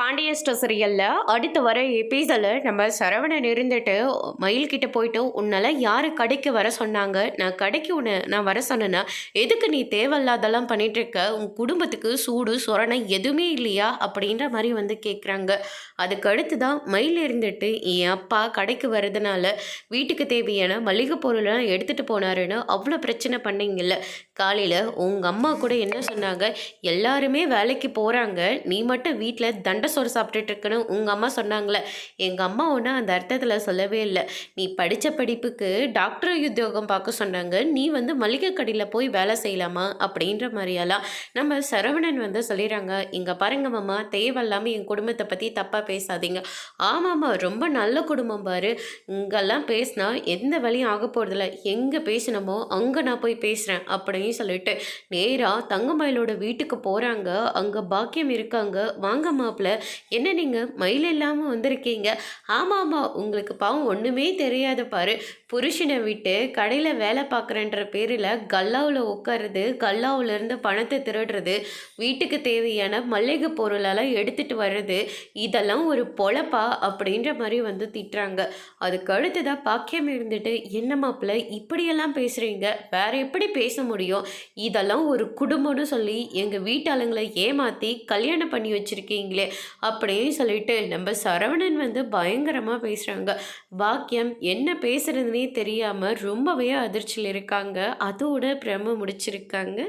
Pandya store சீரியல்ல அடுத்து வர எபிசோட்ல நம்ம சரவணன் இருந்துட்டு மயில் கிட்ட போயிட்டு உன்னால யாரு கடைக்கு வர சொன்னாங்க, நான் கடைக்கு உன்னை நான் வர சொன்னேன்னா எதுக்கு நீ தேவையில்லாதெல்லாம் பண்ணிட்டு இருக்க, உன் குடும்பத்துக்கு சூடு சொரணை எதுவுமே இல்லையா அப்படின்ற மாதிரி வந்து கேட்குறாங்க. அதுக்கு அடுத்து தான் மயில் இருந்துட்டு என் அப்பா கடைக்கு வர்றதுனால வீட்டுக்கு தேவையான மளிகை பொருளெல்லாம் எடுத்துட்டு போனாருன்னு அவ்வளோ பிரச்சனை பண்ணீங்கல்ல. காலையில் உங்கள் அம்மா கூட என்ன சொன்னாங்க, எல்லாருமே வேலைக்கு போகிறாங்க, நீ மட்டும் வீட்டில் தண்டை சோறு சாப்பிட்டுட்டு இருக்கன்னு உங்கள் அம்மா சொன்னாங்களே. எங்கள் அம்மா ஒன்றும் அந்த அர்த்தத்தில் சொல்லவே இல்லை. நீ படித்த படிப்புக்கு டாக்டர் உத்தியோகம் பார்க்க சொன்னாங்க, நீ வந்து மளிகை கடையில் போய் வேலை செய்யலாமா அப்படின்ற மாதிரியெல்லாம் நம்ம சரவணன் வந்து சொல்லிடுறாங்க. இங்கே பாருங்க மாமா, தேவையில்லாமல் என் குடும்பத்தை பற்றி தப்பாக பேசாதீங்க. ஆமாம்மா, ரொம்ப நல்ல குடும்பம் பாரு, இங்கெல்லாம் பேசினா எந்த வழியும் ஆக போகிறதில்ல, எங்கே பேசினமோ அங்கே நான் போய் பேசுகிறேன் அப்படின்னு சொல்லிட்டு நேராக தங்கமயிலோட வீட்டுக்கு போகிறாங்க. அங்கே பாக்கியம் இருக்காங்க. வாங்க மாப்பிள்ள, என்ன நீங்கள் மயில் இல்லாமல் வந்திருக்கீங்க? ஆமாம், உங்களுக்கு பாவம் ஒன்றுமே தெரியாது பாரு, புருஷனை விட்டு கடையில் வேலை பார்க்குறன்ற பேரில் கல்லாவில் உட்காருது, கல்லாவிலேருந்து பணத்தை திருடுறது, வீட்டுக்கு தேவையான மல்லிகை பொருளெல்லாம் எடுத்துகிட்டு வர்றது, இதெல்லாம் ஒரு பொழப்பா அப்படின்ற மாதிரி வந்து திட்டுறாங்க. அதுக்கு அடுத்ததாக பாக்கியம் இருந்துட்டு, என்ன மாப்பிள்ள இப்படியெல்லாம் பேசுகிறீங்க, வேற எப்படி பேச முடியும், இதெல்லாம் ஒரு குடும்பம்னு சொல்லி எங்கள் வீட்டாளுங்களை ஏமாற்றி கல்யாணம் பண்ணி வச்சுருக்கீங்களே அப்படின்னு சொல்லிட்டு நம்ம சரவணன் வந்து பயங்கரமாக பேசுகிறாங்க. பாக்கியம் என்ன பேசுகிறதுனே தெரியாமல் ரொம்பவே அதிர்ச்சியில் இருக்காங்க. அதோட பிரம முடிச்சிருக்காங்க.